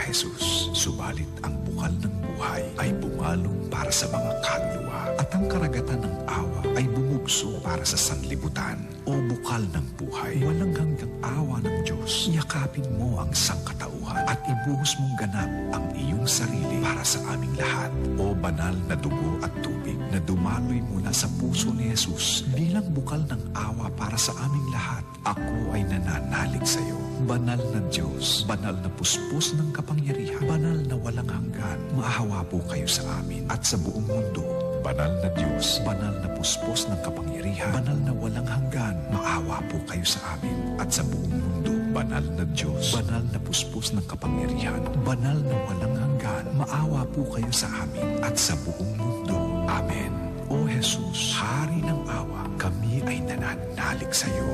Jesus. Subalit ang bukal ng buhay ay bumalong para sa mga kaluluwa at ang karagatan ng awa ay bumugso para sa sanlibutan. O bukal ng buhay, walang hanggang awa ng Diyos. Yakapin mo ang sangkatauhan at ibuhos mong ganap ang iyong sarili para sa aming lahat. O banal na dugo at tubig na dumaloy mula sa puso ni Jesus bilang bukal ng awa para sa aming lahat. Ako ay nananalig sa iyo. Banal na Diyos, banal na puspos ng kapangyarihan, banal na walang hanggan, maahawa po kayo sa amin at sa buong mundo. Banal na Diyos, banal na puspos ng kapangyarihan, banal na walang hanggan, maawa po kayo sa amin at sa buong mundo. Banal na Diyos, banal na puspos ng kapangyarihan, banal na walang hanggan, maawa po kayo sa amin at sa buong mundo. Amen. O Jesus, Hari ng awa, kami ay nananalig sa iyo.